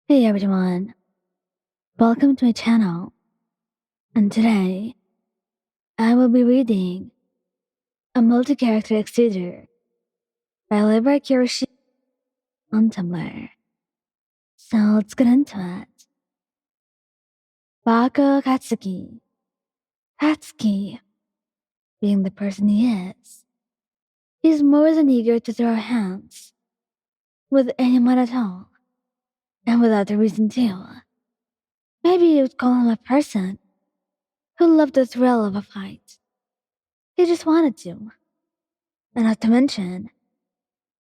Hey everyone, welcome to my channel, and today I will be reading a multi-character exterior by Hitoshi on Tumblr. So let's get into it. Bako Katsuki. Katsuki, being the person he is, he's more than eager to throw hands with anyone at all, and without a reason too. Maybe you would call him a person who loved the thrill of a fight. He just wanted to. And not to mention,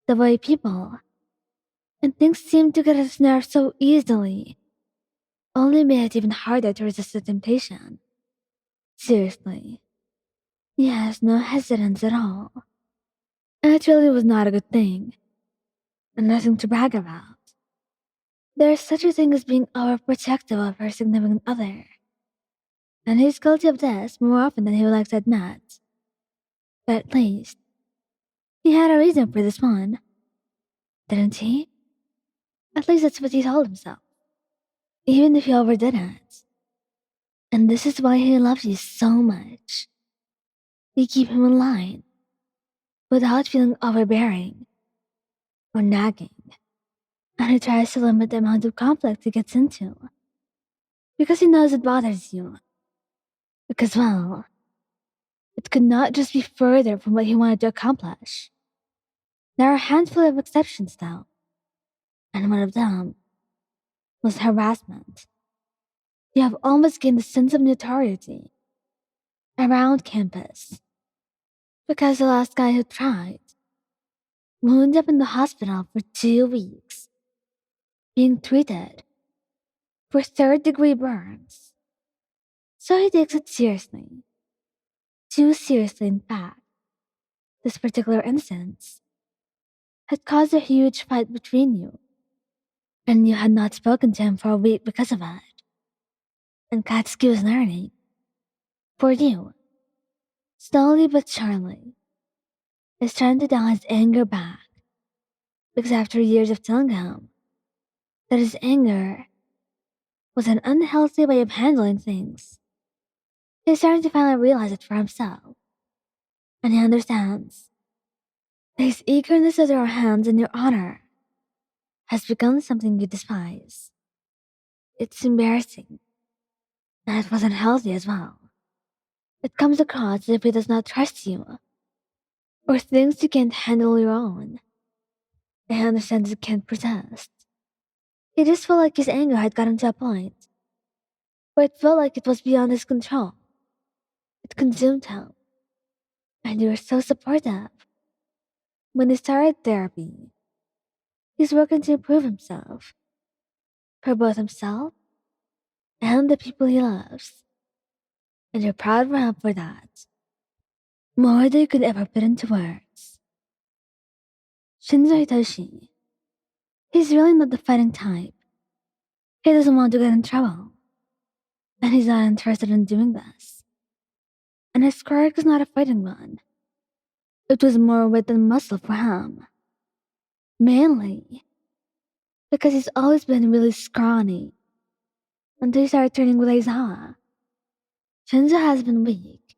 the way people and things seem to get his nerves so easily only made it even harder to resist the temptation. Seriously, he has no hesitance at all. And it really was not a good thing, and nothing to brag about. There is such a thing as being overprotective of her significant other, and he's guilty of this more often than he would like to admit. But at least, he had a reason for this one, didn't he? At least that's what he told himself, even if he overdid it. And this is why he loves you so much. You keep him in line without feeling overbearing or nagging, and he tries to limit the amount of conflict he gets into because he knows it bothers you. Because, well, it could not just be further from what he wanted to accomplish. There are a handful of exceptions, though, and one of them was harassment. You have almost gained a sense of notoriety around campus because the last guy who tried wound up in the hospital for 2 weeks, being treated for third-degree burns. So he takes it seriously. Too seriously, in fact. This particular instance had caused a huge fight between you, and you had not spoken to him for a week because of it. And Katsuki was learning, for you, slowly but surely, is trying to dial his anger back, because after years of telling him that his anger was an unhealthy way of handling things, he's starting to finally realize it for himself. And he understands that his eagerness to throw hands in your honor has become something you despise. It's embarrassing, and it wasn't healthy as well. It comes across as if he does not trust you, or thinks you can't handle your own. He understands you can't persist. He just felt like his anger had gotten to a point where it felt like it was beyond his control. It consumed him, and you were so supportive. When he started therapy, he's working to improve himself, for both himself and the people he loves. And you're proud of him for that. More than you could ever put into words. Shinsou Hitoshi. He's really not the fighting type. He doesn't want to get in trouble. And he's not interested in doing this. And his quirk is not a fighting one. It was more wit than muscle for him. Mainly because he's always been really scrawny until he started turning with Aizawa. Shinsou has been weak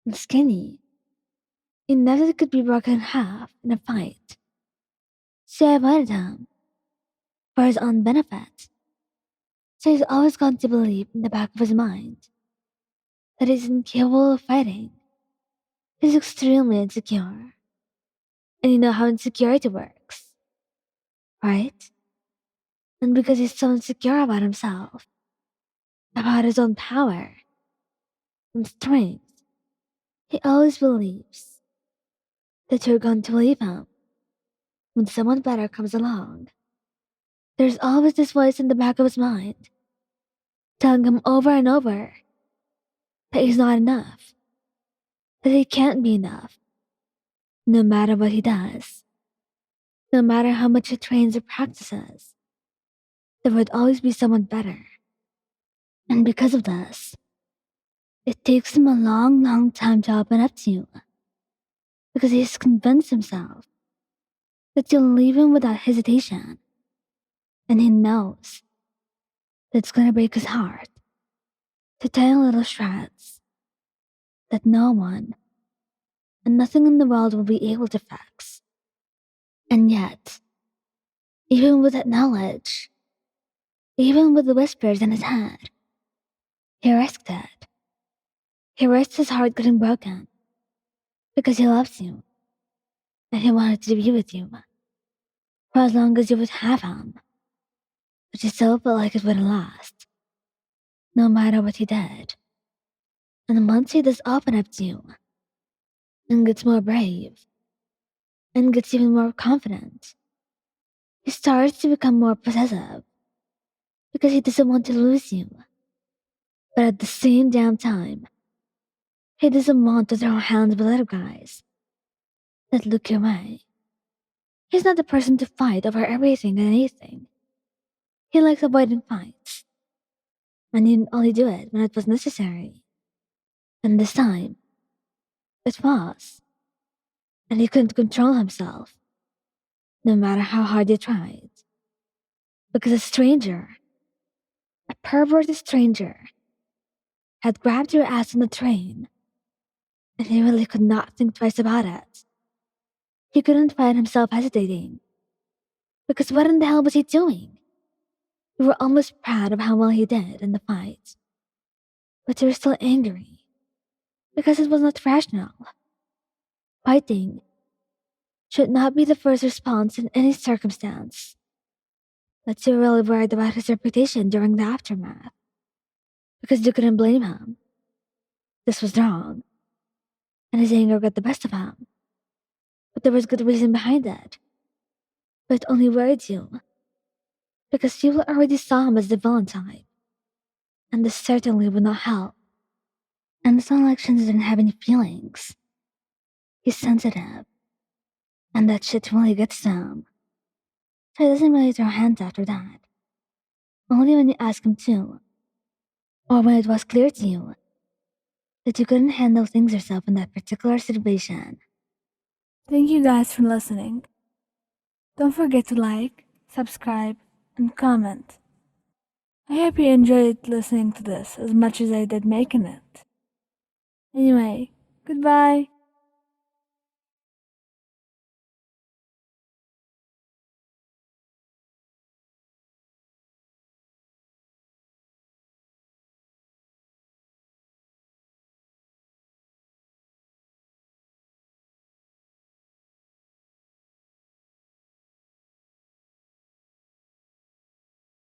and skinny. He never could be broken in half in a fight. So I avoided him for his own benefit. So he's always gone to believe in the back of his mind that he's incapable of fighting. He's extremely insecure. And you know how insecurity works, right? And because he's so insecure about himself, about his own power and strength, he always believes that you're going to leave him when someone better comes along. There's always this voice in the back of his mind telling him over and over that he's not enough, that he can't be enough, no matter what he does, no matter how much he trains or practices. There would always be someone better. And because of this, it takes him a long, long time to open up to you, because he's convinced himself that you'll leave him without hesitation. And he knows that it's gonna break his heart to tiny little shreds that no one and nothing in the world will be able to fix. And yet, even with that knowledge, even with the whispers in his head, he risked it. He risked his heart getting broken because he loves you and he wanted to be with you for as long as you would have him. But he still felt like it wouldn't last, no matter what he did. And once he does open up to you and gets more brave and gets even more confident, he starts to become more possessive because he doesn't want to lose you. But at the same damn time, he doesn't want to throw hands with other guys that look your way. He's not the person to fight over everything and anything. He likes avoiding fights. And he'd only do it when it was necessary. And this time, it was. And he couldn't control himself, no matter how hard he tried. Because a stranger, a perverted stranger, had grabbed your ass on the train, and he really could not think twice about it. He couldn't find himself hesitating. Because what in the hell was he doing? You were almost proud of how well he did in the fight. But you were still angry. Because it was not rational. Fighting should not be the first response in any circumstance. But you were really worried about his reputation during the aftermath. Because you couldn't blame him. This was wrong. And his anger got the best of him. But there was good reason behind it. But it only worried you. Because you already saw him as the villain type. And this certainly would not help. And it's not like Shinsou didn't have any feelings. He's sensitive. And that shit really gets to him. So he doesn't really throw hands after that. Only when you ask him to. Or when it was clear to you that you couldn't handle things yourself in that particular situation. Thank you guys for listening. Don't forget to like, subscribe, and comment. I hope you enjoyed listening to this as much as I did making it. Anyway, goodbye.